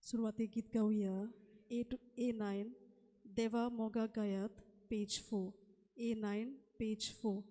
सुरुवाती गीत गाऊया A9 देवा मोगा गायत पेज 4 A9 पेज 4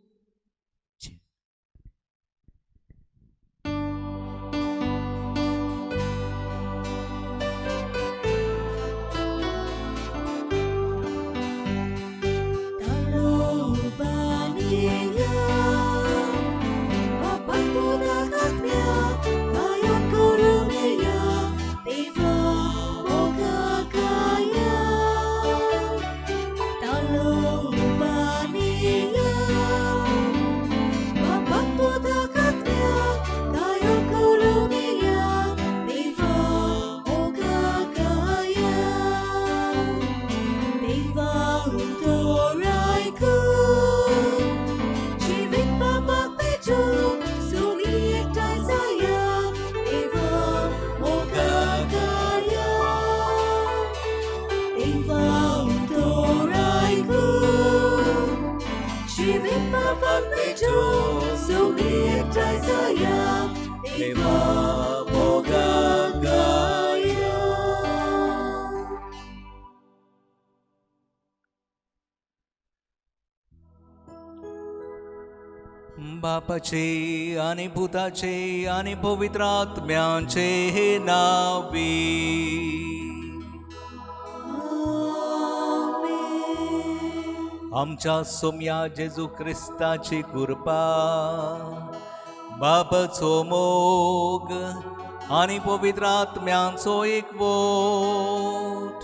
बापाचे आणि पुताचे आणि पवित्र आत्म्याचे हे नावी आमच्या सोम्या जेजू ख्रिस्ताची कृपा बापाचो मोग आणि पवित्र आत्म्यांचो एकवट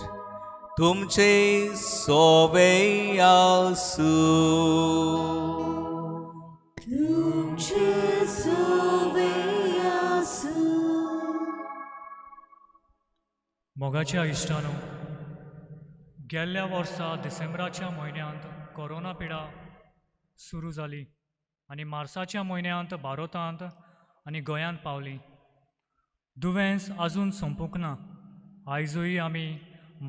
तुमचे सोवे आसू मोगाच्या इश्टानो गेल्ल्या वर्सा डिसेंबराच्या म्हयन्यांत कोरोना पिडा सुरू जाली आनी मार्चाच्या म्हयन्यांत भारतांत आनी गोंयांत पावली. दुयेंस आजून संपूंक ना. आयजूय आमी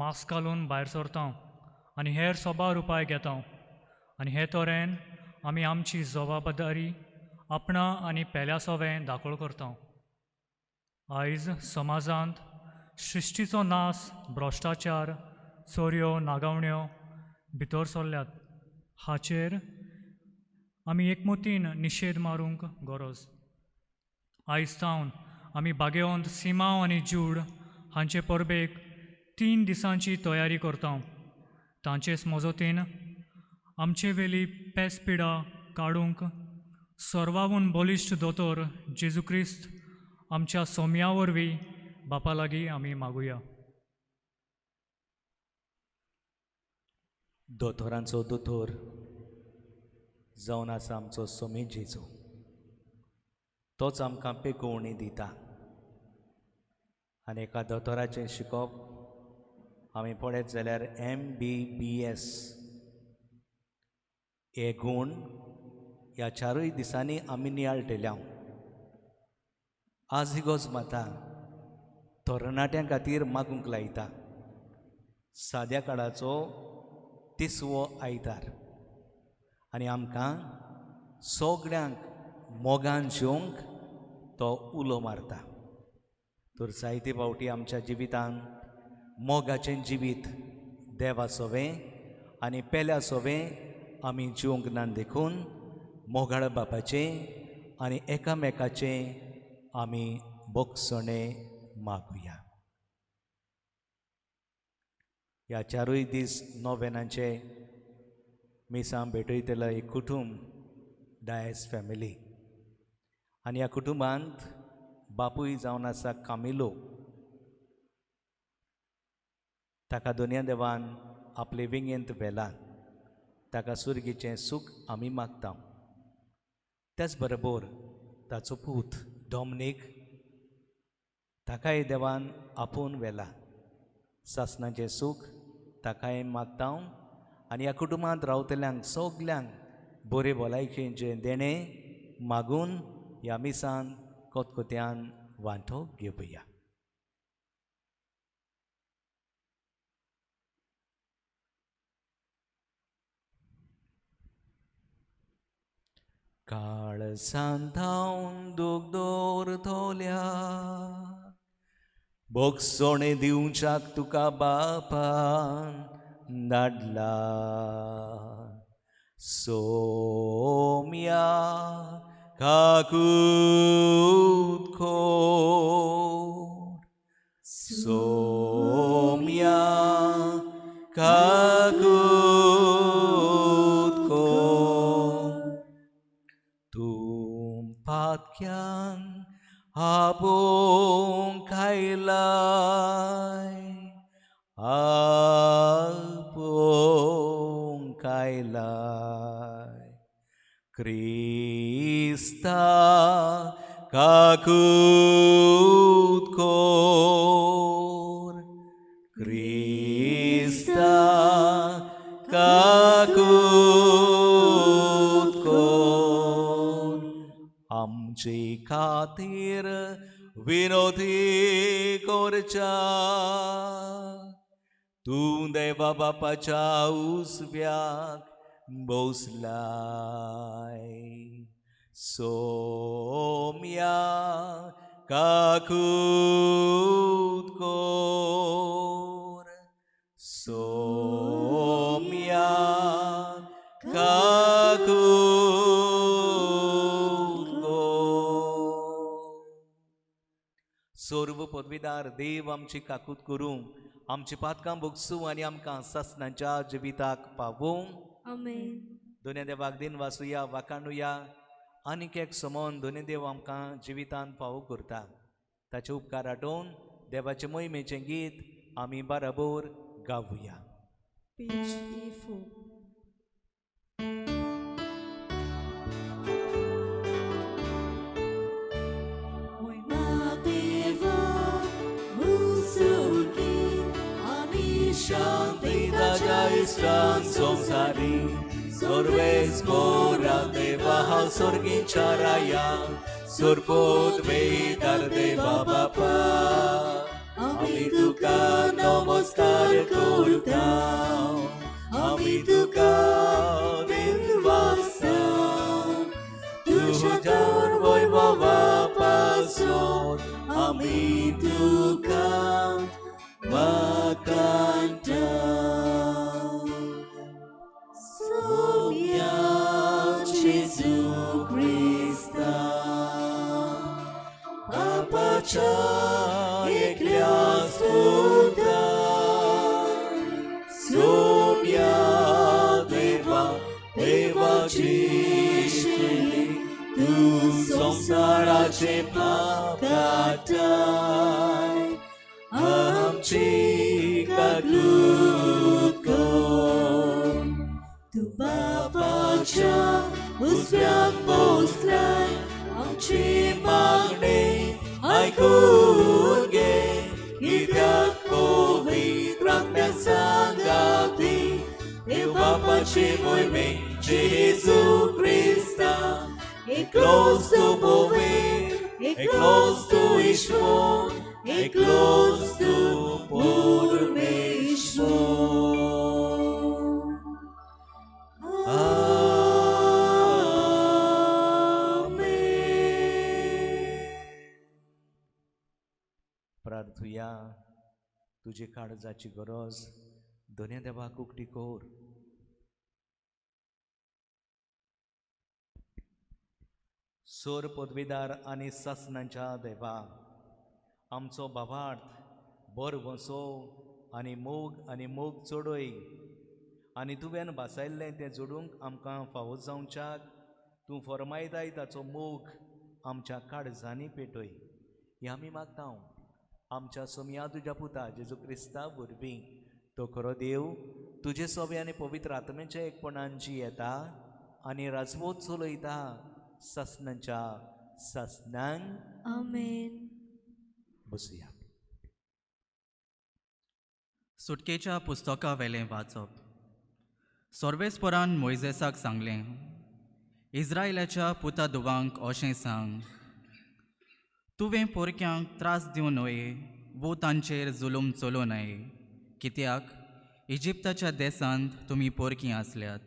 मास्क घालून भायर सरता आनी हेर सोबार उपाय घेता आनी हे तरेन आमी आमची जबाबदारी आपणा आनी पेल्या सोवें दाखोळ करता. आयज समाजांत सृश्टीचो नास, भ्रश्टाचार, चोरयो, नागावण्यो भितर सरल्यात. हाचेर आमी एकमुतीन निशेध मारूंक गरज. आयज सावन आमी बागेवंत सिमांव आनी जूड हांचे परबेक 3 दिसांची तयारी करता. तांचेच मजतीन आमचे वेली पेस पिडा काडूंक सर्वावून बलिश्ट दोतोर जेजू क्रिस्त आमच्या सोम्या वरवीं बापा लागीं आमी मागुया. दोतोरांचो दोतोर जावन आसा आमचो सोमी जेजू. तोच आमकां पेकोवणी दिता आनी एका दोतोराचें शिकोप आमी पळयत जाल्यार MBBS हे गूण ह्या 4 दिसांनी आमी नियाळटल्या. आज इगोज माता तरणाट्यां खातीर मागूंक लायता. साद्या काळाचो 30वो आयतार आनी आमकां सगळ्यांक मोगान जेवंक तो उलो मारता. तर जायते फावटी आमच्या जिवितान मोगाचें जिवीत देवा सोवें आनी पेल्या सोवें आमी जिवंक ना देखून मोगाळ बापाचें आनी एकामेकाचें आमी बोगसणें मागुया. ह्या 4 दीस नोवेनाचे मिसां भेटयतलो एक कुटुंब डायस फॅमिली आनी ह्या कुटुंबांत बापूय जावन आसा कामिलो. ताका दोनया देवान आपले विंगेंत व्हेलां. ताका सुर्गेचें सूख आमी मागता. त्याच बरोबर ताचो पूत डॉमनीक ताकाय देवान आपोवन व्हेला. सासणाचें सूख ताकाय मागता आनी ह्या कुटुंबांत रावतल्यांक सगल्यांक बरे भलायकेचें देणें मागून ह्या मिसान कोतकोत्यान वांटो घेवया. काळसांत हांव दूख दवरतोल्या बोगसोणे दिवच्याक तुका बापान धाडला सोम्या काकूत खोर सोम्या काकूत खोर तुम पातक्यान आपूं खायलाय आपूं खायलाय क्रिस्ता काकूत खोर क्रिस्ता काकूत खोर आमचे खातीर विनोदी कोरच्या तूं देवा बापाच्या उजव्याक बसलाय सोम्या काकूत कोर सोम्या काकूत कोर सर्व पदवीदार देव आमची काकूत करूं आमची पातकां भोगसूं आनी आमकां ससनांच्या जिविताक पावूं आमेन. दोनी देवाक दिन वासुया वाखाणुया आनीक एक समोन दोनी देव आमकां जिवितान फावो करता ताचे उपकार आठोवन देवाचे मोहिमेचें गीत आमी बराबर गावुया. page A4. Shanti Raja Islam Somsari Sorves Mora Deva Sorgin Charaya Surpod Vedar Deva Bapa Ami Tuka Namaskar Kurtam Ami Tuka Vinvasam Tujar Vaibhava Pasor Ami Tuka Makanta Somya Jesu Krista Papacha Ekliastuta Somya Deva Deva Chishini Tu Samsarache Pakatai आमची काकूत core तू बापाच्या उजव्याक बसलाय आमची मागणी आयकून घे कित्याक पवित्र आत्म्यान सांगाती देव बापाची मोहिमे जेजू क्रिस्ता एकलोच तू पवित्र एकलोच तू ईश्वर एकलोच तू परमेश्वर आमेन. प्रार्थुया तुझे काळजाची गरज दोन्ही देवाक उक्ती कोर. सोर पदवीदार आनी ससनांच्या देवा आमचो भावार्थ बर वसो आनी मोग चोडय आनी तुवें बासायल्लें तें जोडूंक आमकां फावो जावच्याक तूं फरमायताय ताचो मोग आमच्या काळजांनी पेटय हें आमी मागतां आमच्या सोम्या तुज्या पुता जेजू क्रिस्ता वरवीं. तो खरो देव तुजे सोबे आनी पवित्र आत्म्याच्या एकपणान जी येता आनी राजवोत चलयता ससनांच्या ससनांक आमेन. बसुया. सुटकेच्या पुस्तका वेलें वाचप. सोर्वेस्परान मोइजेसाक सांगलें, इस्रायलाच्या पुता दुवांक अशें सांग, तुवें पोरक्यांक त्रास दिवं न्हय वो तांचेर जुलूम चलोव न्हय, कित्याक इजिप्ताच्या देसांत तुमी पोरकीं आसल्यात.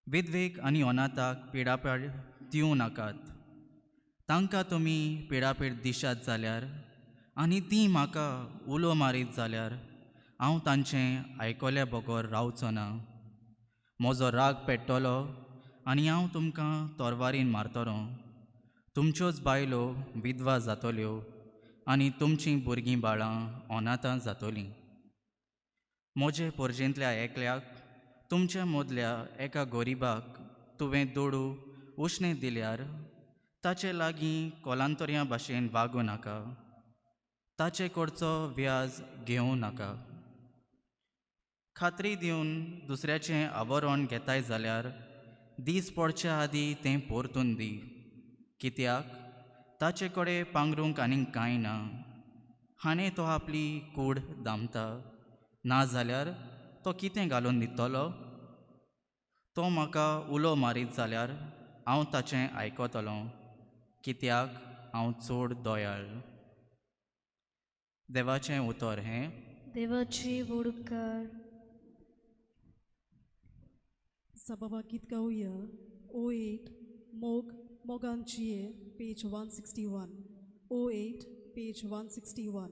विधवेक आनी अनाथाक पिडापड दिवं नाकात. तांकां तुमी पिडापीड दिशात जाल्यार आनी ती म्हाका उलो मारीत जाल्यार हांव तांचें आयकल्या बगर रावचो ना. म्हजो राग पेट्टलो आनी हांव तुमकां तोरवारीन मारतलों. तुमच्योच बायलो विधवा जातल्यो आनी तुमचीं भुरगीं बाळां अनाथां जातलीं. म्हजे पोरजेंतल्या एकल्याक तुमच्या मदल्या एका गरीबाक तुवें दोडू उश्णें दिल्यार ताचे लागीं कोलांतऱ्या भाशेन वागूं नाका. ताचे कडचो व्याज घेवं नाका. खात्री दिवन दुसऱ्याचें आवरण घेताय जाल्यार दीस पडच्या आदीं तें परतून दी. कित्याक ताचे कडेन पांगरूंक आनीक कांय ना. हाणें तो आपली कूड दामता, नाजाल्यार तो कितें घालून दितलो? तो म्हाका उलो मारीत जाल्यार हांव ताचें आयकतलों, कित्याक हांव चड दयाळ. देवाचें उतर हें. देवाची वडकार. सभावा गीत गाऊया. O8 मोग मोगांचीये page 161. O8 page 161.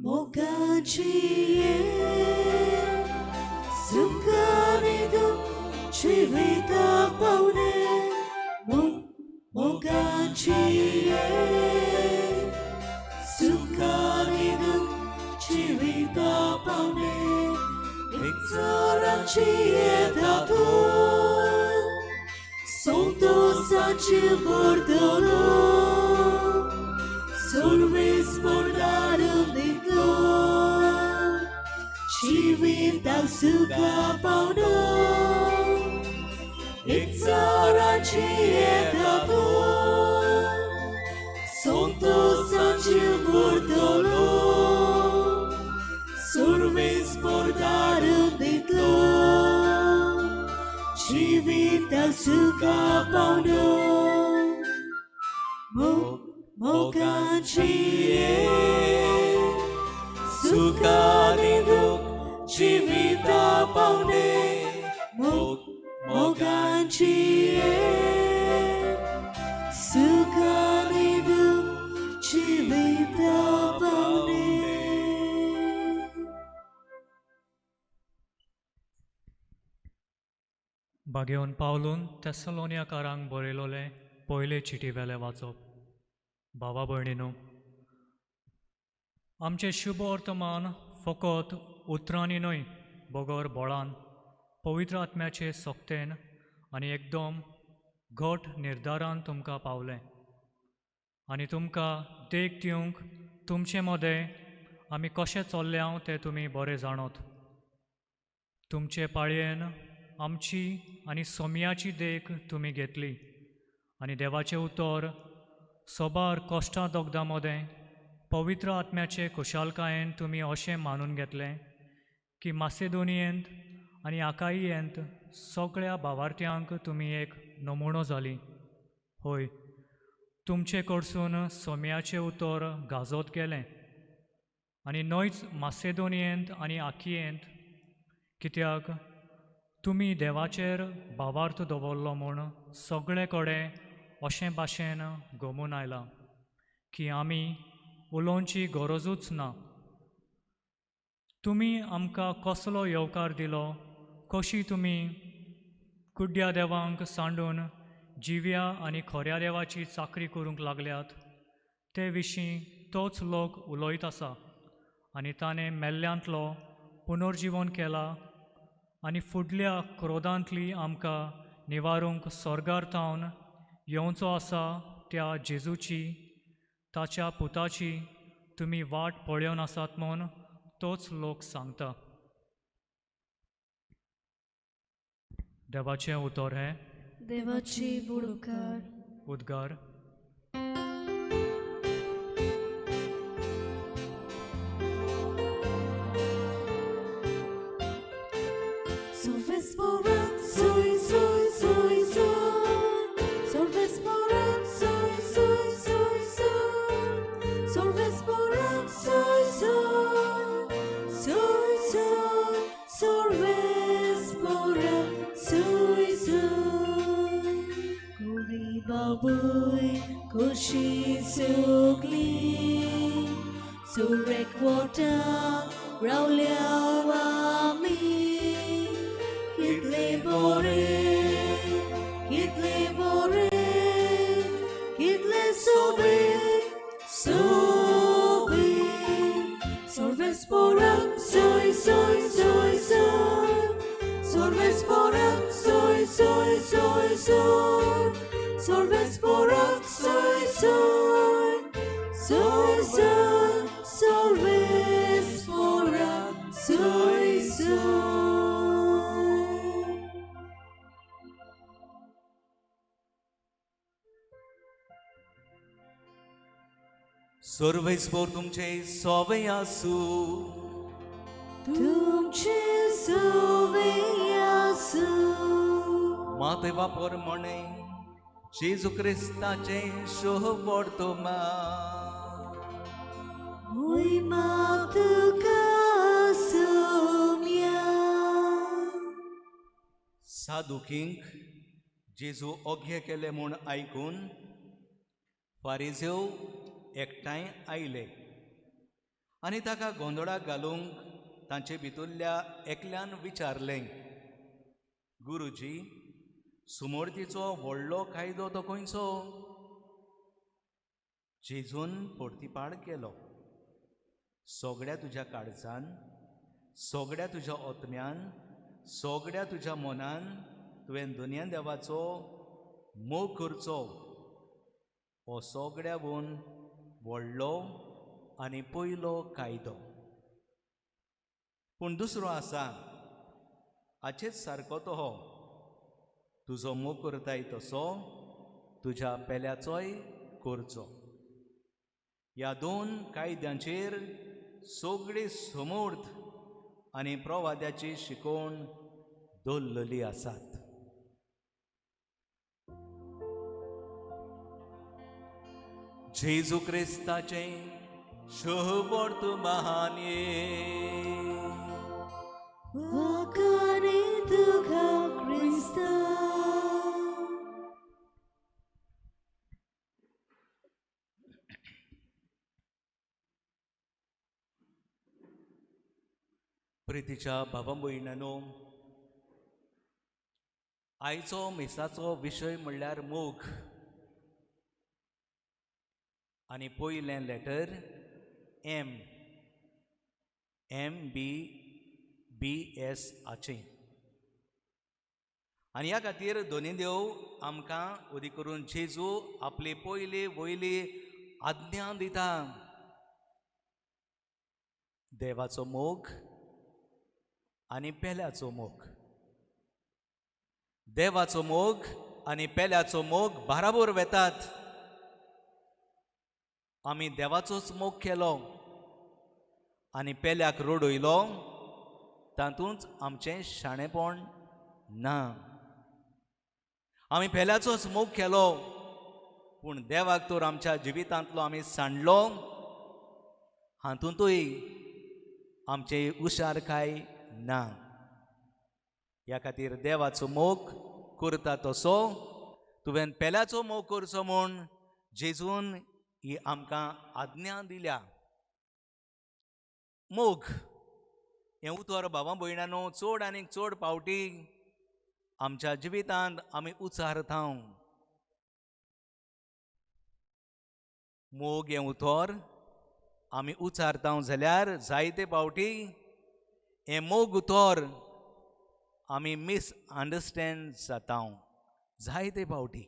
Mogacie Sukanidu Chivita Paune Mogacie Sukanidu Chivita Paune Exorancie Tatu Sonto Saci Bordolo Sorves bordaram de glor, Civita suga pauno, Exaraci etato, Sonto saci bordolo, Sorves bordaram de glor, Civita suga pauno. Mogacie Sukaninduk Civita Paune Mogacie Sukaninduk Civita Paune. बागेवन पावलून तेसलोनियाकारांक बरयलोले पयले चिटी वेले वाचप. भावा भयणीनो, आमचें शुभ वर्तमान फकत उतरांनी न्हय बगर बळान पवित्र आत्म्याचे सोख्तेन आनी एकदम घट निर्धारान तुमकां पावलें. आनी तुमकां देख दिवंक तुमचे मदें आमी कशें चल्ल्या तें तुमी बरें जाणत. तुमचे पाळयेन आमची आनी सोमयाची देख तुमी घेतली. आनी देवाचें उतर सोबार कश्टां दोगदां मदें पवित्र आत्म्याचे खुशालकायेन तुमी अशें मानून घेतलें की मासेदोनियेंत आनी आकायेंत सगळ्या भावार्थ्यांक तुमी एक नमुणो जाली. होय, तुमचे कडसून सोम्याचें उतर गाजत गेलें. आनी न्हयच मासेदोनियेंत आनी आकियेंत, कित्याक तुमी देवाचेर भावार्थ दवरलो म्हूण सगळे कडेन अशें भाशेन गमून आयलां की आमी उलोवची गरजूच ना. तुमी आमकां कसलो येवकार दिलो, कशी तुमी कुड्ड्या देवांक सांडून जिव्या आनी खऱ्या देवाची चाकरी करूंक लागल्यात ते विशीं तोच लोक उलयत आसा. आनी ताणें मेल्ल्यांतलो पुनर्जीवन केला आनी फुडल्या क्रोधांतली आमकां निवारूंक स्वर्गार थावन येवचो आसा त्या जेजूची, ताच्या पुताची तुमी वाट पळयोवन आसात म्हूण तोच लोक सांगता. देवाचें उतर हें. देवाची वडकार. उद्गार. Bui kushi sugli Surek wata rau liao ami Kitle bore Kitle sobe Sobe Sorves porak soy Sorves porak soy Sorves porak soy Sorves porak soy सर्वेस्पोर तुमचे सोवे आसू तुमचे सोवे आसू माते वापर म्हणे जेजू क्रिस्ताचे शोह वडतो मा Moima tuka somya साधुकींक जेजू ओघे केले म्हूण आयकून फारिजेव एकठांय आयले आनी ताका गोंधळाक घालूंक तांचे भितरल्या एकल्यान विचारलें गुरुजी सुमोरतीचो व्हडलो कायदो तो खंयचो जेजून परतीपाड केलो सोगड्या तुज्या काळजान सोगड्या तुज्या ओतम्यान सोगड्या तुज्या मनान तुवें दुनिया देवाचो मोग करचो हो सोगड्याहून व्हडलो आनी पयलो कायदो पूण दुसरो आसा हाचेच सारको तो हो तुजो मोग करताय तसो तुज्या पेल्याचोय करचो ह्या दोन कायद्यांचेर सगळी समूर्थ आनी प्रवाद्याची शिकोवण दवरलेली आसात जेजू क्रिस्ताचे शोहवर्त महाने Wakane tuka Krista प्रितीच्या भावा भयणांनो आयचो मिसाचो विशय म्हणल्यार मोग आनी पयलें लेटर MBS आचें आनी ह्या खातीर दोनी देव आमकां उदी करून जेजू आपली पयली वयली आज्ञा दिता देवाचो मोग आनी पेल्याचो मोग देवाचो मोग आनी पेल्याचो मोग बाराबोर वेतात आमी देवाचोच मोग केलो आनी पेल्याक रोडयलो तातूंत आमचें शाणेपण ना आमी पेल्याचोच मोग केलो पूण देवाक तर आमच्या जिवितांतलो आमी सांडलो हातूंतूय आमचे हुशारकाय ना ह्या खातीर देवाचो मोग करता तसो तुवें पेल्याचो मोग करचो म्हूण जेजून ही आमकां आज्ञा दिल्या मोग हें उतर भावां भयणांनो चड आनीक चड पावटी आमच्या जिवितांत आमी उचारता मोग हें उतर आमी उचारता जाल्यार जायते पावटी हें मोग उतर आमी मिसअंडरस्टँड जाता जायते पावटी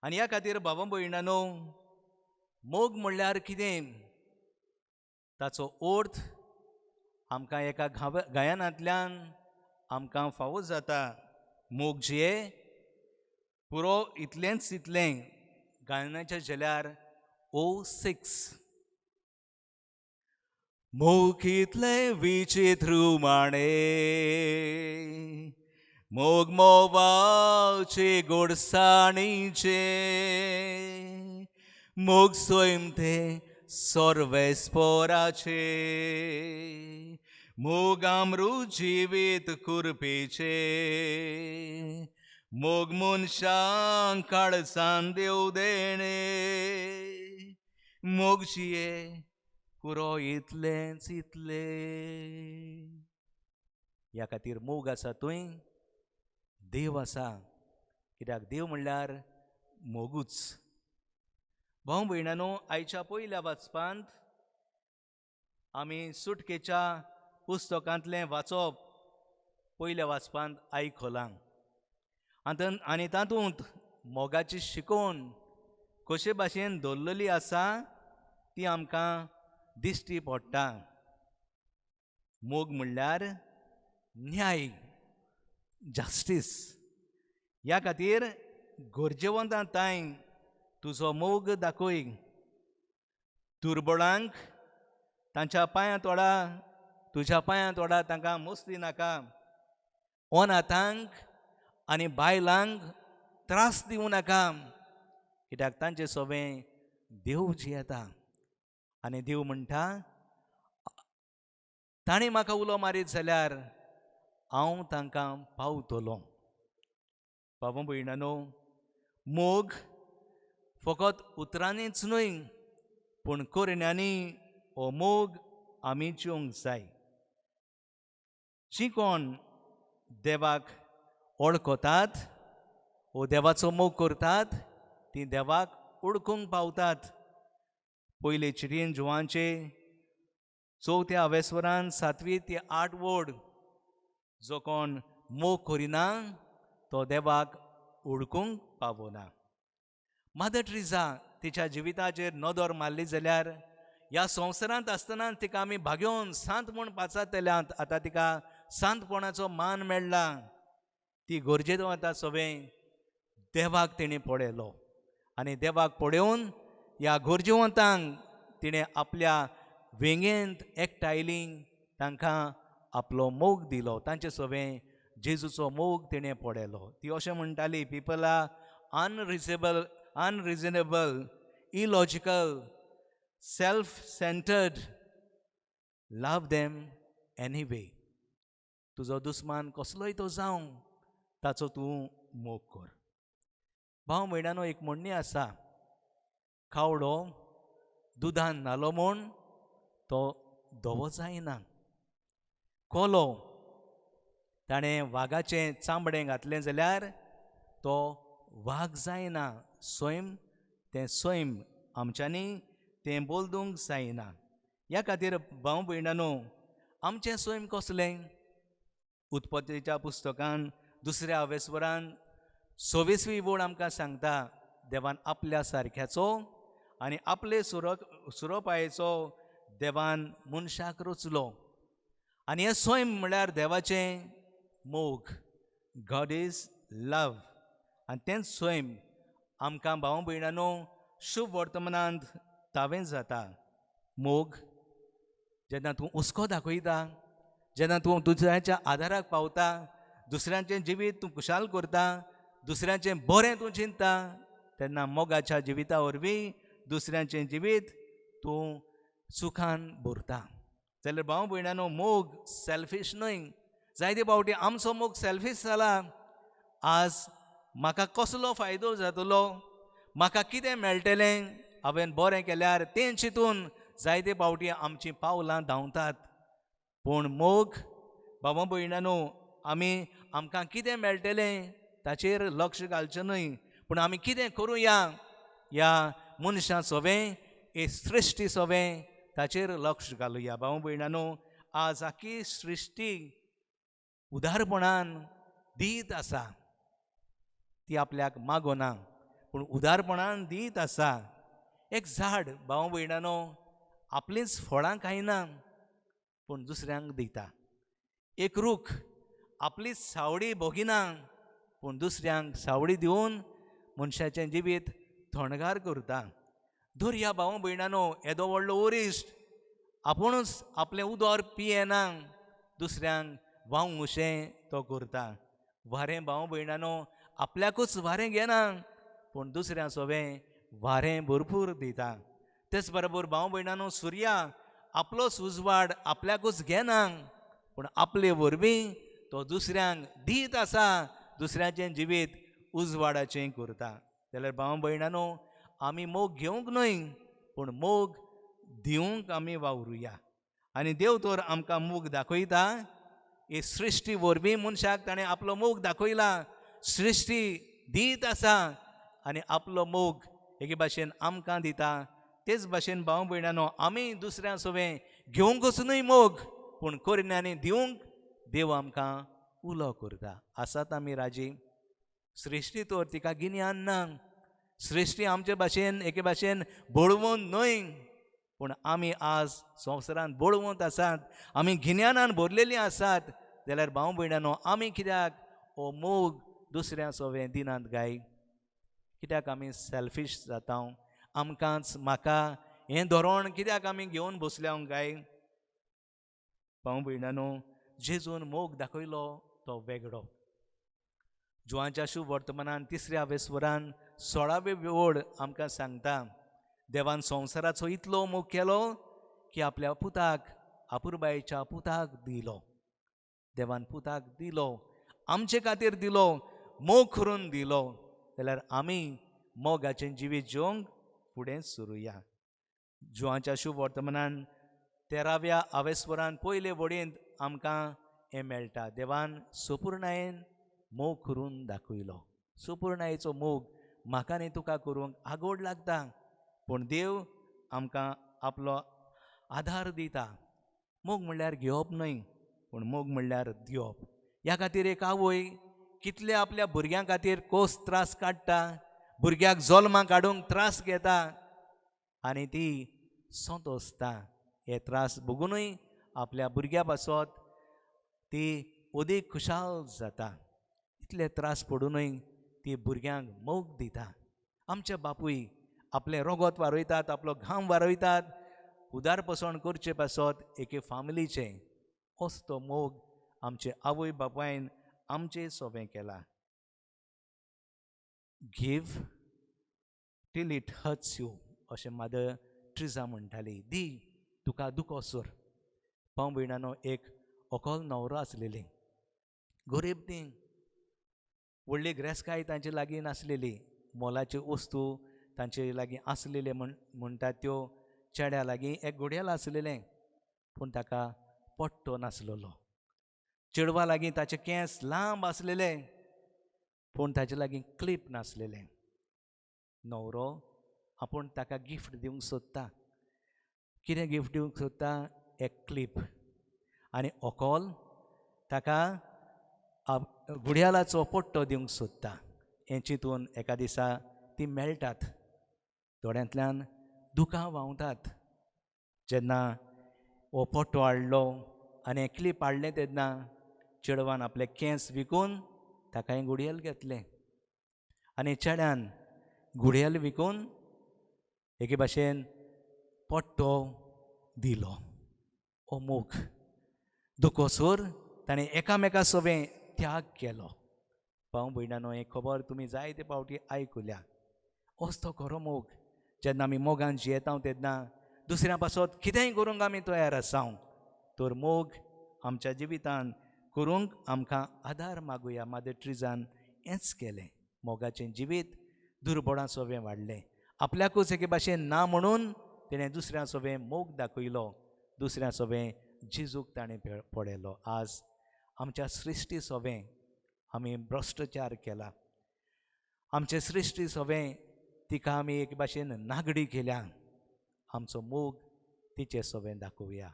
आनी ह्या खातीर भावां भयणांनो मोग म्हणल्यार कितें ताचो अर्थ आमकां एका गायनांतल्यान आमकां फावो जाता मोग जे पुरो इतलें गायनाचें जाल्यार O6 मोग कितले विचित्र माणे मोग मोवाचे गोडसाणीचे मोग स्वयं ते सर्वेस्पोराचे मोग अमृत जिवीत कुरपीचे मोग मनशांक काळसान देव देणे मोगशिये पुरो इतलेंच इतले. ह्या खातीर मोग आसा थंय देव आसा, कित्याक देव म्हणल्यार मोगूच. भाव भयणांनो, आयच्या पयल्या वाचपांत आमी सुटकेच्या पुस्तकांतलें वाचप पयल्या वाचपांत आयकलां. आनी तातूंत मोगाची शिकवण कशे भाशेन दवरलेली आसा ती आमकां दिश्टी पडटा. मोग म्हणल्यार न्याय, जस्टीस. ह्या खातीर गरजेवंतांताय तुजो मोग दाखय. दुर्बळांक तांच्या पांयां तोडा, तुज्या पांयां तोडा, तांकां मस्ती नाका. अनाथांक आनी बायलांक त्रास दिवं नाका, कित्याक तांचें सवें देव जियेता. आनी देव म्हणटा, ताणें म्हाका उलो मारीत जाल्यार हांव तांकां पावतलों. बाबा भयणांनो, मोग फकत उतरांनीच न्हय पूण करण्यांनी हो मोग आमी जिवंक जाय. जीं कोण देवाक वळखतात वो देवाचो मोग करतात तीं देवाक ओळखूंक पावतात. पयले चिटयेन जुवांचे 4थ्या अवेस्वरान 7वी ते 8 वड, जो कोण मोग करिना तो देवाक ओळखूंक पावना. मदर ट्रिजा तिच्या जिविताचेर नदर मारली जाल्यार ह्या संवसारांत आसतना तिका आमी भाग्योन सांत म्हूण पाचारतल्यांत आतां तिका सांतपणाचो मान मेळ्ळा. ती गरजेचो आतां सवें देवाक तिणें पळयलो आनी देवाक पळोवन ह्या गरजेवंतांक तिणें आपल्या वेंगेंत एकठांयली तांकां आपलो मोग दिलो. तांचे सवें जेजूचो मोग तिणें पळयलो. ती अशें म्हणटाली, people are unreasonable, illogical, self centred, love them anyway. तुजो दुस्मान कसलोय तो जावं, ताचो तूं मोग कर. भाव भयणांनो, एक म्हणणी आसा, खावडो दुदान न्हालो म्हूण तो धवो जायना. कोलो ताणें वागाचें चामडें घातलें जाल्यार तो वाग जायना. स्वयं तें स्वयं आमच्यांनी तें बोलदूंक जायना. ह्या खातीर भाव भयणांनो, आमचें स्वयं कसलें? उत्पत्तीच्या पुस्तकान 2ऱ्या अवेस्वरान 26वी वड आमकां सांगता, देवान आपल्या सारक्याचो आनी आपले सुरोपायेचो देवान मनशाक रचलो. आनी हें स्वयं म्हळ्यार देवाचें मोग. गॉड इज लव. आनी तेंच स्वयं आमकां भाव भयणांनो शुभ वर्तमानांत तावें जाता. मोग जेन्ना तूं हुस्को दाखयता, जेन्ना तूं दुसऱ्याच्या आदाराक पावता, दुसऱ्यांचें जिवीत तूं खुशाल करता, दुसऱ्यांचें बरें तूं चिंतता, तेन्ना मोगाच्या जिविता वरवीं दुसऱ्यांचें जिवीत तूं सुखान भरता. जाल्यार भाव भयणांनो, मोग सेल्फीश न्हय. जायते फावटी आमचो मोग सेल्फीश जाला. आज म्हाका कसलो फायदो जातलो, म्हाका कितें मेळटलें, हांवें बरें केल्यार तें चिंतून जायते फावटी आमचीं पावलां धांवतात. पूण मोग बाबा भयणांनो, आमकां कितें मेळटलें ताचेर लक्ष घालचें न्हय, पूण आमी कितें करुया ह्या मनशां सवें, हे सृश्टी सवें, ताचेर लक्ष घालुया. भाव भयणांनो, आज आख्खी सृश्टी उदारपणान दीत आसा. ती आपल्याक मागोना पूण उदारपणान दीत आसा. एक झाड भाव भयणांनो आपलींच फळां खायना पूण दुसऱ्यांक दिता. एक रूख आपलीच सावळी भोगिना पूण दुसऱ्यांक सावळी दिवन मनशाचें जिवीत थंडगार करता. धर भाव भयणांनो, येदो व्हडलो ओरिश्ट आपुणूच आपलें उदर पियेना, दुसऱ्यांक व्हांवंक अशें तो करता. वारें भाव भयणांनो आपल्याकूच वारें घेना पूण दुसऱ्यां सवें वारें भरपूर दिता. तेच बरोबर भाव भयणांनो, सुर्या आपलोच उजवाड आपल्याकूच घेना पूण आपले वरवीं तो दुसऱ्यांक दीत आसा, दुसऱ्याचें जिवीत उजवाडाचें करता. जाल्यार भाव भयणांनो, आमी मोग घेवंक न्हय, पूण मोग दिवंक आमी वावरुया. आनी देव तर आमकां मोग दाखयता. ही सृश्टी वरवीं मनशाक ताणें आपलो मोग दाखयला. सृश्टी दीत आसा आनी आपलो मोग एके भाशेन आमकां दिता. तेच भाशेन भाव भयणांनो, आमी दुसऱ्या सोबें घेवंकच न्हय मोग, पूण कोरण्यांनी दिवंक देव आमकां उलो करता. आसात आमी राजी? सृश्टी तर तिका गिन्यान ना. सृश्टी आमचे भाशेन एके भाशेन बळवंत न्हय, पूण आमी आज संवसारांत बळवंत आसात, आमी गिन्यानान भरलेलीं आसात. जाल्यार भाव भयणांनो, आमी कित्याक हो मोग दुसऱ्या सोबें दिनात काय? कित्याक आमी सॅल्फीश जाता? आमकांच म्हाका हें धोरण कित्याक आमी घेवन बसल्या काय? भाव भयणांनो, जेजून मोग दाखयलो तो वेगळो. जुवांच्या शुभ वर्तमानान 3ऱ्या वेस्वरान 16वे ओळ आमकां सांगता, देवान संवसाराचो इतलो मोग केलो की आपल्या पुताक, आपुरबायेच्या पुताक दिलो. देवान पुताक दिलो, आमचे खातीर दिलो, मोग करून दिलो. जाल्यार आमी मोगाचें जिवीत जिवंक फुडें सरुया. जुवांच्या शुभ वर्तमानान 13व्या आवेस्वरान पयले वडींत आमकां हें मेळटा. देवान सोपुर्णायेन मोग करून दाखयलो. सोपुर्णायेचो मोग म्हाका आनी तुका करूंक आगोड लागता, पूण देव आमकां आपलो आधार दिता. मोग म्हणल्यार घेवप न्हय, पूण मोग म्हणल्यार दिवप. ह्या खातीर एक आवय कितले आपल्या भुरग्यां खातीर कोस त्रास काडटा, भुरग्याक जल्माक हाडूंक त्रास घेता आनी ती संतोसता. हे त्रास भोगूनय आपल्या भुरग्या पासत ती अदीक खुशाल जाता. इतले त्रास पडूनय ती भुरग्यांक मोग दिता. आमचे बापूय आपले रोगत वारोयतात, आपलो घाम वारोयतात, उदारपसण करचे पासत एके फामिलीचे. होच तो मोग आमचे आवय बापायन आमचे सोबें केला. Give till it hurts you अशें मादर ट्रिजा म्हणटाली. दी तुका दुखो सर. भाव भयणांनो, एक ओकोल न्हवरो आसलेली, गरीब ती, व्हडली गिरेस्तकाय तांचे लागीं नासलेली, मोलाच्यो वस्तू तांचे लागीं आसलेले म्हणटात त्यो चेड्या लागीं एक घडयाळ आसलेलें, पूण ताका पट्टो नासलेलो. चेडवा लागीं ताचे केंस लांब आसलेले, पूण ताचे लागीं क्लीप नासलेलें. न्हवरो आपूण ताका गिफ्ट दिवंक सोदता. कितें गिफ्ट दिवंक सोदता? एक क्लीप. आनी ओकोल ताका घडयाळाचो पट्टो दिवंक सोदता. हें चिंतून एका दिसा ती मेळटात. दोळ्यांतल्यान दुकां व्हांवतात. जेन्ना हो पट्टो हाडलो आनी क्लीप हाडलें तेन्ना चेडवान आपले केंस विकून ताका हें घडयाळ घेतलें आनी चेड्यान घडयाळ विकून एके भाशेन पट्टो दिलो. हो मोग दुखोसोर ताणें एकामेका सोबें त्याग केलो. भाव भयणांनो, हें खबर तुमी जायते फावटी आयकुल्या. होच तो खरो मोग. जेन्ना आमी मोगान जियेता तेन्ना दुसऱ्या पासत कितेंय करूंक आमी तयार आसा. तर मोग आमच्या जिवितान करूंक आमकां आदार मागुया. मादर ट्रिजान हेंच केलें. मोगाचें जिवीत दुर्बळां सोबें वाडलें. आपल्याकूच एके भाशेन ना म्हणून तिणें दुसऱ्या सोबें मोग दाखयलो. दुसऱ्या सोबें जिजूक ताणें पडयलो. आज आमच्या सृश्टी सोबें आमी भ्रश्टाचार केला. आमचे सृश्टी सोबें तिका आमी एक भाशेन नागडी केल्या. आमचो मोग तिचे सोबें दाखोवया.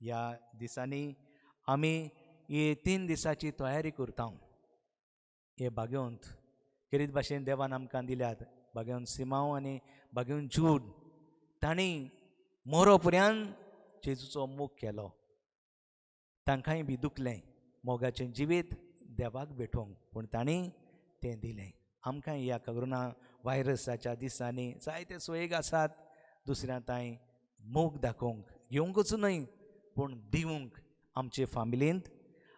ह्या दिसांनी आमी ही 3 दिसाची तयारी करता. हे भाग्यवंत किरीत भाशेन देवान आमकां दिल्यात. भाग्यवंत सिमांव आनी भाग्यवंत जूड तांणी मोरो पर्यंत जेजूचो मोग केलो. तांकांय बी दुखलें मोगाचें जिवीत देवाक भेटोवंक, पूण तांणी तें दिलें. आमकां ह्या कोरोना व्हायरसाच्या दिसांनी जायते सोयेग आसात. दुसऱ्या तांय मोग दाखोवंक घेवंकच न्हय, पूण दिवंक. आमचे फामिलींत,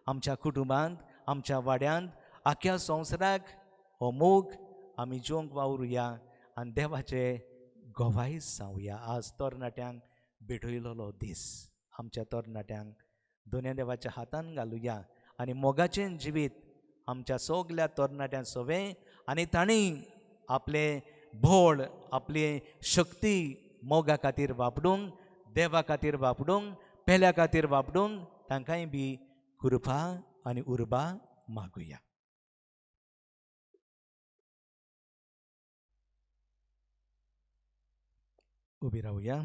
आमच्या कुटुंबांत, आमच्या वाड्यांत, आख्या संवसाराक हो मोग आमी जिवंक वावरुया आनी देवाचे गोवाईस जावया. आज तरणाट्यांक भेटयलोलो दीस. आमच्या तरणाट्यांक दोनूय देवाच्या हातान घालुया आनी मोगाचें जिवीत आमच्या सगल्या तरणाट्यां सोबें आनी तांणी आपले भोळ आपली शक्ती मोगा खातीर वापरूंक देवा खातीर वापरूंक पेल्या खातीर वापरूंक तांकांय बी कृपा आनी उर्बा मागुया. उबी रावया.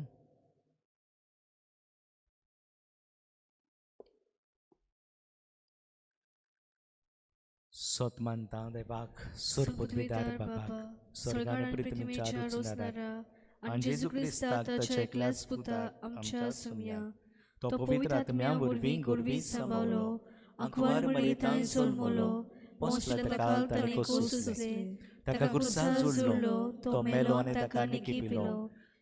सोतमानता देवाक सोरपुतविदार बाबाक स्वर्गान पृथ्वीच्या रोजनारा आणि जेजू क्रिस्ताक ताच्या एकल्याच पुता आमच्या सुम्या तो पवित्र आत्म्या वरवीं गोडवी सांबावलो अखबार मरितांय जल्मलो पोंसला तकाल ताणे कोसुसले ताका कुर्सार जुळलो तो मेलो आनी ताका निकी पिलो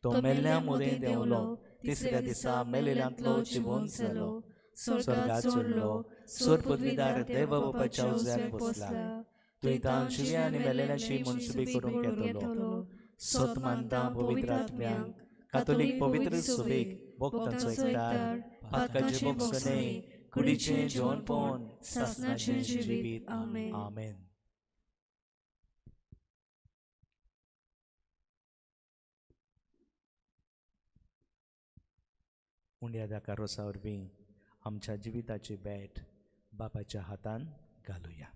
तो मेल्ल्या मोदें देंवलो तिसऱ्या दिसा मेलेल्यांतलो जिवंत जालो स्वर्गात चडलो सोरपदवीदार देव बापाच्या उज्यान बसला तुयतां जिव्या आनी मेलेल्यांची मनसुबी करूंक येतलो सोत मानता पवित्र आत्म्यांक कातोलीक पवित्र सुबेक भक्तांचो एकठार पातकाचे भोगसणे कुडीचें जेवणपण सासणाचें जिवीत आमेन. आमेन. उंड्या दाकारोसा वरवीं आमच्या जिविताची बॅट बापाच्या हातान घालुया.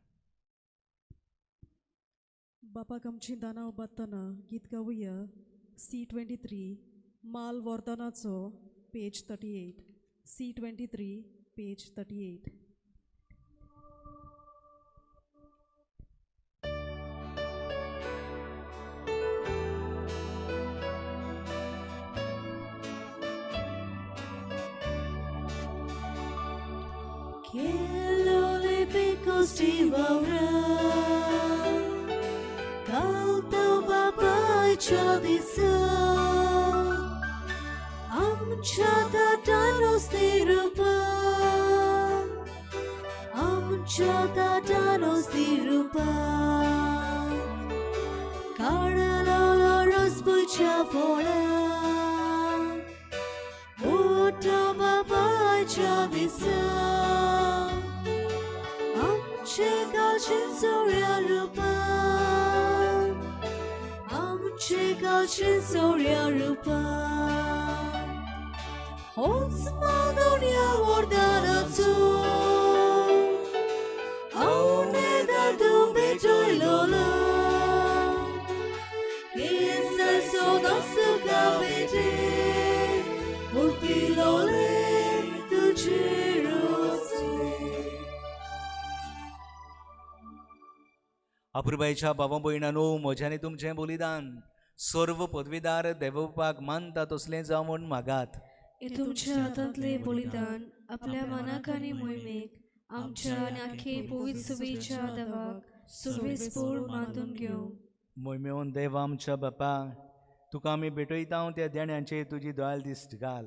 बापाक आमची दानां उबारतना गीत गावुया. C23 माल वर्धनाचो page 38. C23 page 38. Quiero le pecos de baura Calta baba chadisa Amcha danos de rupa Amcha danos de rupa Caralolo raspucha vola Ota baba chadisa Galshin Soria Rupa Amche Galshin Soria Rupa Holzmadonia Wardanatsu Aune Dardu Bejoy Lola Esa Sodasu Gabete Ulti Lole Tuchirosti अपुरबाईच्या बाबा भयणांनो म्हज्यानी तुमचें बलिदान सर्व पदवीदार देवबापाक मानता तसलें जावं म्हूण मागात. हे तुमच्या हातांतले बलिदान आपल्या मनाक आनी मोहिमेक आमच्या आनी आख्खे पवित्र सुबेच्या देवाक सर्वेस्पोर मानून घेवं. मोहिमेवन देव आमच्या बापा तुका आमी भेटयता त्या देण्याचेर तुजी दयाल दिश्ट घाल.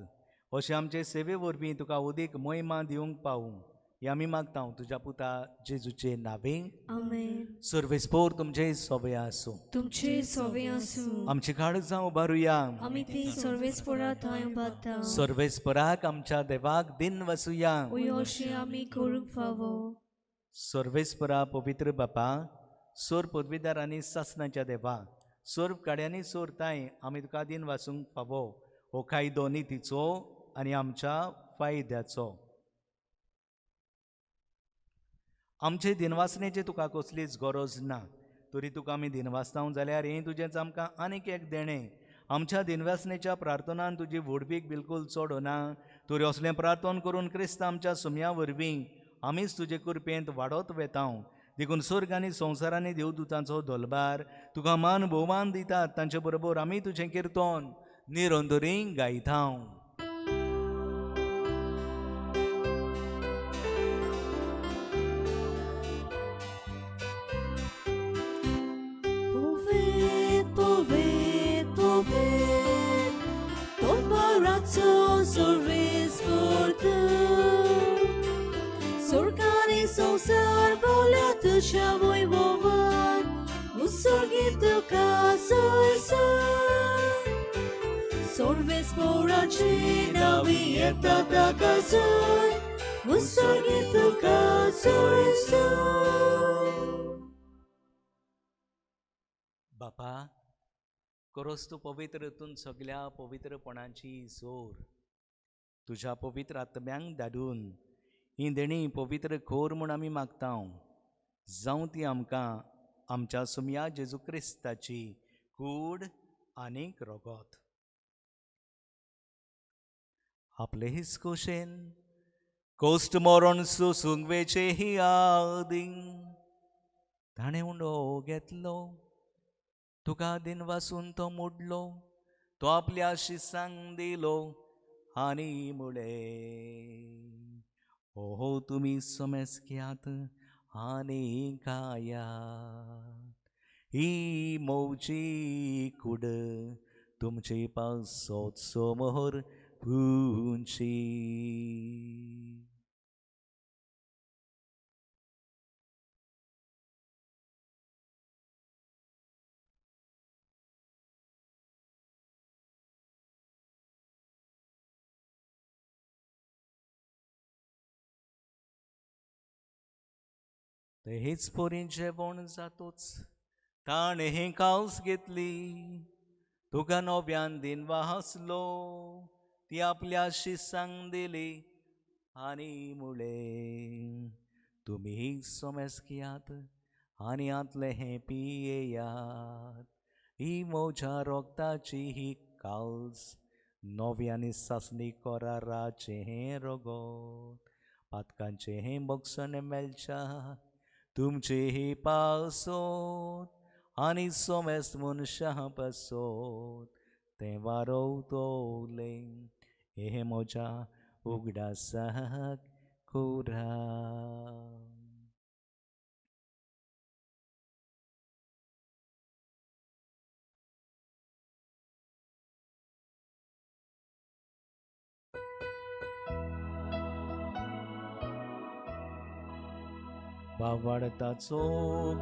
अशें आमचे सेवे वरवीं तुका उदीक महिमा दिवंक पावूं हे आमी मागता तुज्या पुता जेजूचे नावे. आमेन. सर्वेस्पोर तुमचे सोबे आसूं. तुमचे सोवे आसूं. आमची काळजां उबारुया. आमी ती सर्वेस्पोरा थंय उबारता. सर्वेस्पराक आमच्या देवाक दिन वसुया. अशें आमी करूंक फावो. सर्वेस्परा पवित्र बापा सोर पदवीदार आनी सासणाच्या देवा सोर काड्यांनी सोर ताय आमी तुका दिन वाचूंक फावो हो कायदो नितीचो आनी आमच्या फायद्याचो. आमचे दिनवासनेची तुका कसलीच गरज ना तरी तुका आमी दिनवासता जाल्यार हें तुजेंच आमकां आनीक एक देणें. आमच्या दिनवासनेच्या प्रार्थनान तुजी वडबीक बिलकूल चड ना तरी असलें प्रार्थना करून क्रिस्त आमच्या सुम्या वरवीं आमीच तुजे कृपेंत वाडत वेता. देखून स्वर्ग आनी संवसारांनी देवदूतांचो दलबार तुका मान भोवमान दितात तांचे बरोबर आमी तुजें किर्तन निरंतरी गायता. Sorgani संसार बोल्या तुझ्या वैभवान उत्सर्गित तुका सर्वेस्पोराची नावी येता ताका उत्सर्गित तुका बापा करोस तूं पवित्र हितून सगळ्या पवित्रपणाची जोर तुझ्या पवित्र आत्म्यांक धाडून ही देणी पवित्र खोर म्हूण आमी मागता जावं ती आमकां आमच्या सुमया जेजू क्रिस्ताची कूड आनीक रोगोत आपले हिस्कोशेन कोस्ट मोरोन सुसुंगवेचे ही आदीं ताणें उंडो घेतलो तुका दिन वासून तो मोडलो तो आपल्या शिसांक दिलो आनी मुळे हो तुमी सोमेस्क्यात आनी खायात ही मोवची कूड तुमचे पासोत समोर पुंची ते हेच पोरी जेवण जातोच ताणे हे कावस घेतली तुका नव्यान दिन वाहसलो ती आपल्या शिसांक दिली आनी मुळे तुमी सोमेस्कियात आनी आतले हे पियेयात ही मोच्या रोगताची ही कावस नव्यानी सासणी कोराराचे हे रोगोत पातकांचे हे मोगसण मेलच्या तुमचे हे पासोत आनी सोमेस्त मनशां पासोत ते वारोवतोले हे मोच्या उगडासाक कोरा वावडताचो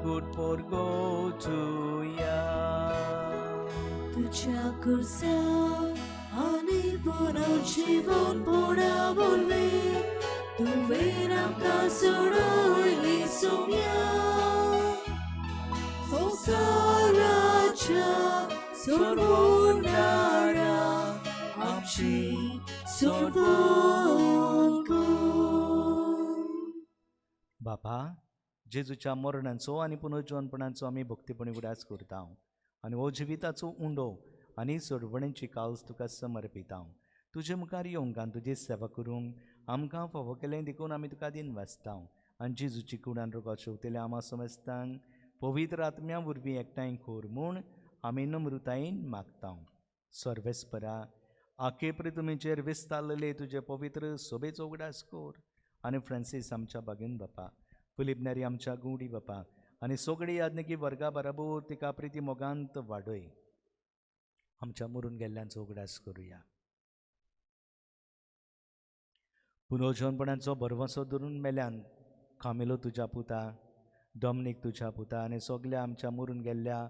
गूड पोरगो तुया तुझ्या कुर्सा आनी पुनर्जीवन पुनर्वोल्वे तुवें आमकां सोडयली सोम्या संवसाराच्या सोडवणारा आमची सोडवण बापा जेजूच्या मरणाचो आनी पुनर्जीवनपणाचो आमी भक्तीपणी उडास करता आनी हो जिविताचो उंडो आनी सोडवणेची कावस तुका समर्पिता तुजे मुखार येवंक आनी तुजी सेवा करूंक आमकां फावो केलें देखून आमी तुका दिन वाचता आनी जेजूची कुडान रोगात शेवतेल्या आमा समस्तांक पवित्र आत्म्या वरवीं एकठांय खोर म्हूण आमी नम्रतायेन मागता सर्वेस्परा आखे प्रितमेचेर विस्तारलेले तुजे पवित्र सोबेचो उगडास कोर आनी फ्रांसीस आमच्या बागेन बापा फिलिप आमच्या गुडी बापा आनी सगळी याज्ञकी वर्गा बराबर तिका प्रिती मोगांत वाडय आमच्या मरून गेल्ल्यांचो उगडास करुया पुनर्जीवनपणाचो बरवसो धरून मेल्यान कामिलो तुज्या पुता डॉमनीक तुज्या पुता आनी सगल्या आमच्या मरून गेल्ल्या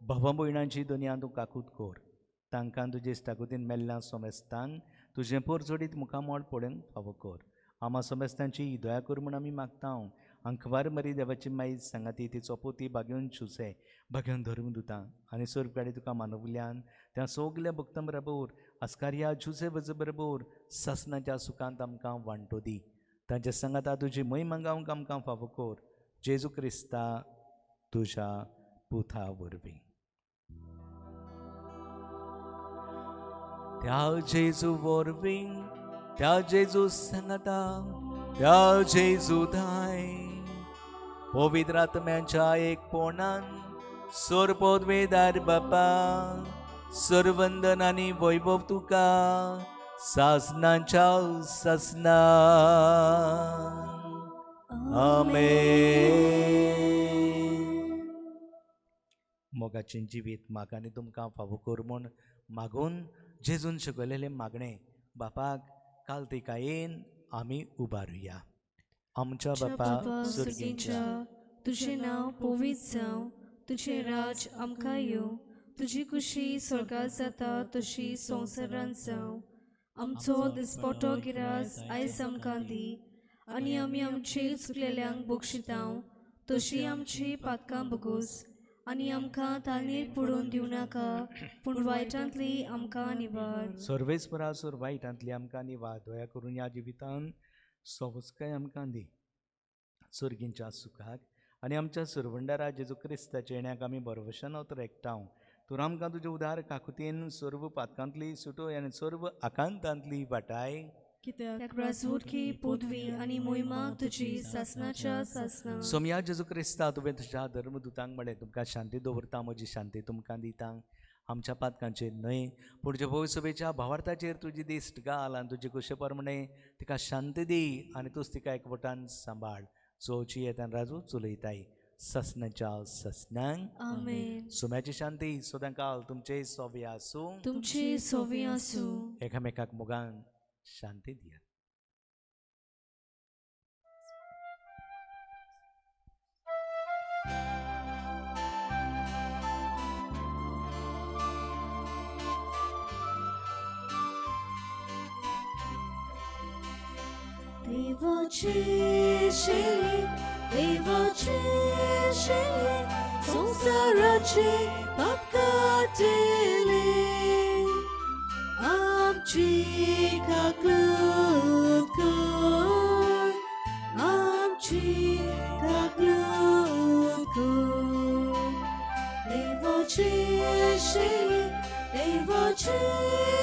भावा भयणांची दुनिया तूं काकूत कोर तांकां तुजे इश्टाकुतीन मेल्ल्या सोमेस्तांक तुजें पोर जोडीत मुखामोळ पडोवंक फावो कोर आमा सोमेस्तांची दया कर म्हूण आमी मागता अंकवार मरी देवाची माई सांगाती तिचो पोती बागेवन चुसे बागेवन धरूंक दिता आनी सोरगाडी तुका मानवल्यान त्या सगल्या भक्तां बरोबर आस्कारिया जुसे वज बरोबर ससनाच्या सुखांत आमकां वांटो दी तांचे सांगाता तुजी मय मागावंक आमकां फावो कोर जेजू क्रिस्ता तुज्या पुता वरवीं त्या जेजू वरवीं त्या जेजू सांगाता त्या जेजू दाय पवित्र आत्म्याच्या एकपणान सोरपोदवेदार बापा सर्वंदन आनी वैभव तुका सासनाच्या सासनान आमेन. मोगाचें जिवीत म्हाका आनी तुमकां फावो कर म्हूण मागून जेजून शिकयलेलें मागणें बापाक काल तिकायेन आमी उबारुया. आमच्या बापा सुर्गींच्या तुझें नांव पवित्र जावं तुझें राज आमकां येवं तुजी खुशी स्वर्गांत जाता तशी संवसारांत जावं आमचो दिसपटो गिरास आयज आमकां दी आनी आमी आमचे चुकलेल्यांक बक्षितांव तशी आमची पातकां बगूस आनी आमकां तालनीर पडून दिवं नाका पूण वायटांतली आमकां निबाड सर्वेस्परासूर वायटांतली आमकां निवाड दया करून ह्या जिवितान सोबस्काय आमकां दी सुर्गींच्या सुखाक आनी आमच्या सुरवंडारा जेजू क्रिस्ताच्या येण्याक आमी बरवशान एकठांव तूं आमकां तुज्या उदार काकुतीन सर्व पातकांतली सुटोय आनी सर्व आकांतांतली वाटाय कित्याक राजवटकी पदवी आनी मोहिमा तुजी सासनाच्या सासना सोम्या जेजू क्रिस्ता तुवें तुज्या धर्मदुतांक म्हळें तुमकां शांती दवरता म्हजी शांती तुमकां दिता आमच्या पातकांचेर न्हय पुढच्या भोवसभेच्या भावार्थाचेर तुजी दिश्ट घाल आनी तुजे कुशे प्रमाणे तिका शांती दी आनी तूंच तिका एकवटान सांबाळ चोवची येता राजू चुलयताय ससनाच्या ससनांक आमेन सोम्याची शांती सदां काल तुमचे सोबे आसूं तुमची सोवी आसूं एकामेकाक मोगान शांती दिया देवाचे शेळी देवाचे शेळी संसाराचे पाप काटेले आमची काकलूत कर आमची काकलूत कर देवाचे शेळी देवाचे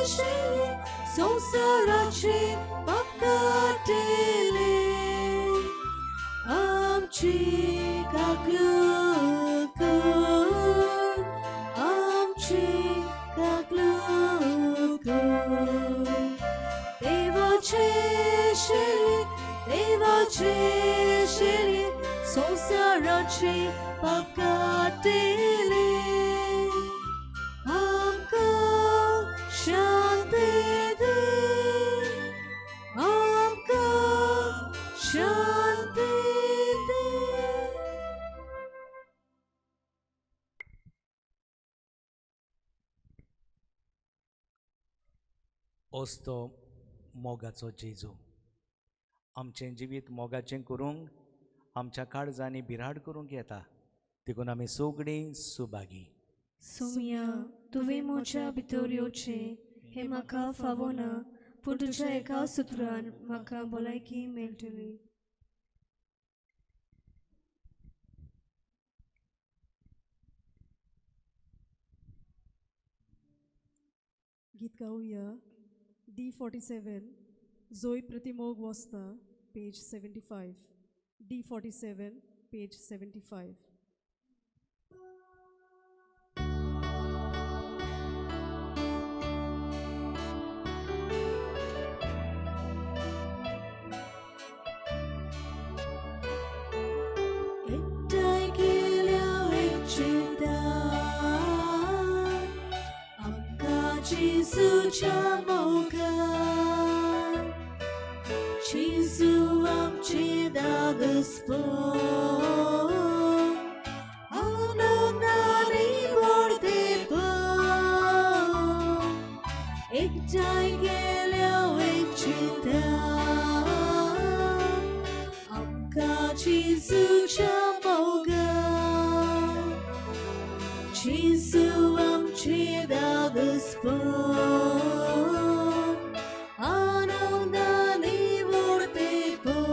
शेळी संसाराचे पाप काटेले आमची काकलूत कर आमची काकलूत कर देवाचे शेळी देवाचे शेळी संसाराचे पाप काटेले आमकां शांती दे आमकां शांती दे ओस्तो मोगाचो जेजू आमचें जिवीत मोगाचें करूंक आमच्या काळजांनी बिराड करूंक येता देखून आमी सगळीं सुभागी सोम्या तुवें म्हज्या भितर येवचें हें म्हाका फावो ना पूण तुज्या एका सुत्रान म्हाका भलायकी मेळटली गीत गाऊया D47 जोई प्रतिमोग वस्ता पेज 75 D47 पेज 75 एकटाय गेल्या वेचिता आमकां जेजूच्या मोगान जेजू आमचे दागस्पण आनंदाने व्हरतेपण एकटाय गेल्या वेचिता आमकां जेजूच्या मोगान जेजू आमचे दागस्पण आनंदाने व्हरतेपण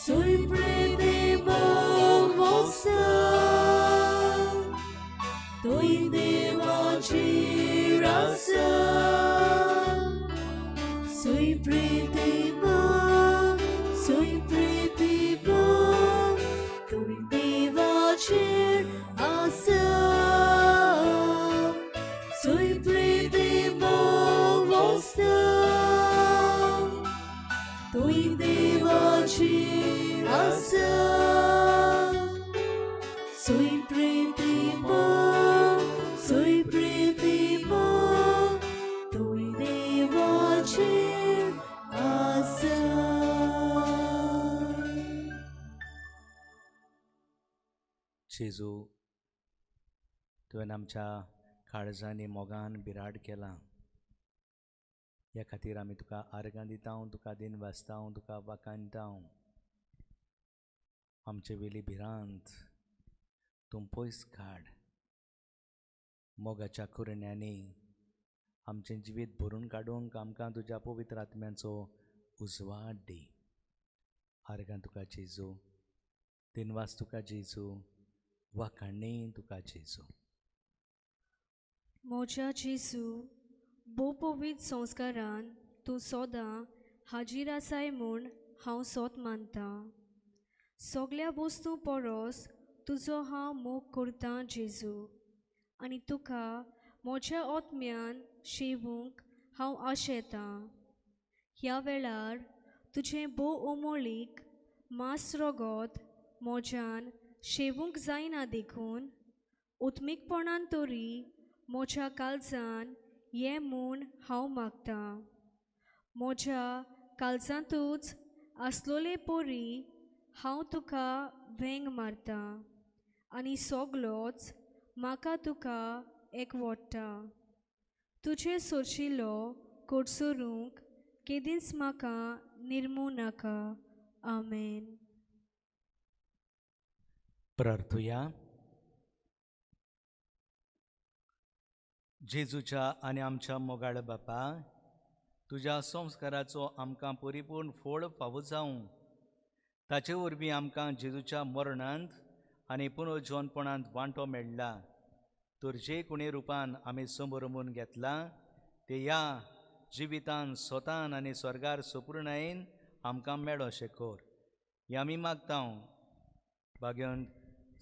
सोय प्रेमोग वस्ता तोय देवाचेर आसा सोय प्रेमोग तोय देवाचेर आसा सोय प्रेमोग वस्ता तोय देवाचेर आसा सोय प्रेमोग तोय देवाचेर आसा जेजू तुवें आमच्या काळजांनी मोगान बिराड केलां ह्या खातीर आमी तुका आर्गां दिता तुका दिन वाजता तुका वाखाणटा आमचे वेली भिरांत तूं पयस काड. मोगाच्या कुरण्यांनी आमचें जिवीत भरून काडूंक आमकां तुज्या पवित्र आत्म्याचो उजवाड दी. आर्गां तुका जेजू, दिनवास तुका जेजू, वाखाणणी तुका जेजू. मोज्या जेजू, भोव पवित्र संस्कारान तूं सोदां हाजीर आसाय म्हूण हांव सोत मानतां. सगळ्या वस्तू परस तुजो हांव मोग करतां जेजू, आनी तुका मोज्या आत्म्यान शेवूंक हांव आशेतां. ह्या वेळार तुजें भोव अमोळीक मास रोगोत मोज्यान शेवूंक जायना देखून उत्मीकपणान तरी मोज्या काळजान ये म्हूण हांव मागतां. मोज्या काळजांतूच आसलोले पोरी हांव तुका वेंग मारतां, आनी सोगलोच म्हाका तुका एकवोडटा. तुजे सोरशिल्लो कोडसुरूंक केदींच म्हाका निर्मू नाका. आमेन. प्रार्थुया. जेजूच्या आनी आमच्या मोगाळ बापा, तुज्या संस्काराचो आमकां परिपूर्ण फळ फावो जावं. ताचे वरवीं आमकां जेजूच्या मरणांत आनी पुनर्जीवनपणांत वांटो मेळ्ळा. तर जे कोणे रुपान आमी समोरमून घेतला ते ह्या जिवितान स्वतान आनी स्वर्गार सोपूर्णायेन आमकां मेळो अशें कर. हें आमी मागतां भाग्यवंत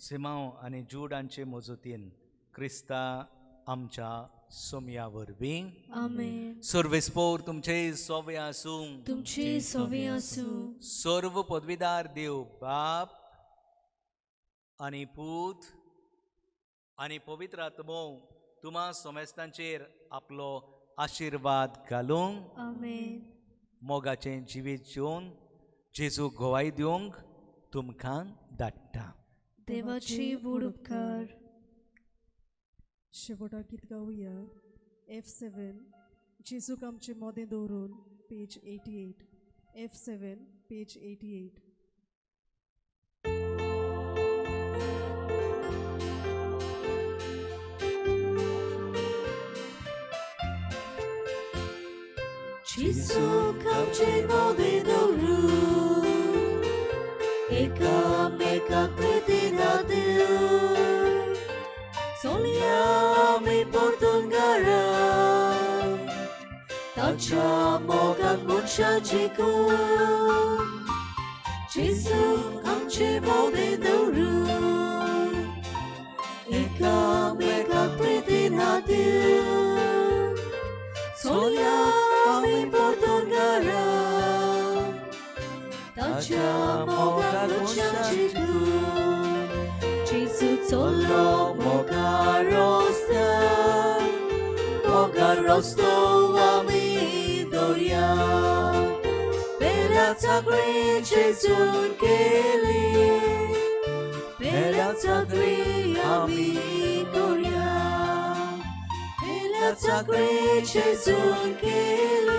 सिमांव आनी जुडांचे मजतीन क्रिस्ता आमच्या सोमया वरवीं. आमेन. सर्वेस्पोर तुमचे सोवे आसूं. तुमचे सोवे आसूं. सर्व पदवीदार देव बाप आनी पूत आनी पवित्र आत्मो तुम्हा सोमेस्तांचेर आपलो आशिर्वाद घालूं. आमेन. मोगाचें जिवीत जिवन जेजू गोवाई दिवंक तुमकां धाडटा. देवाची वूड उपकार. शेवटा गीत गावया. F7 जेजूक आमचे मोदें दवरून पेज 88. F7 page 88. Jezus आमचे मोदें दवरून एकामेका कृतीन दिवं सोनिया आमी परतून घरां ताच्या मोगान मनशां जिखून. जेजू आमचे मोदें दवरून एकामेका कृतीन दिवं सोनिया आमी परतून घरां ताच्या मोगान मनशां जिखून. जेजू चलो मोगार रस्तो आमी दोरया. पेल्या चाकरी जेजून केली, पेल्या चाकरी आमी दोरया. पेल्या चाकरी जेजून केली,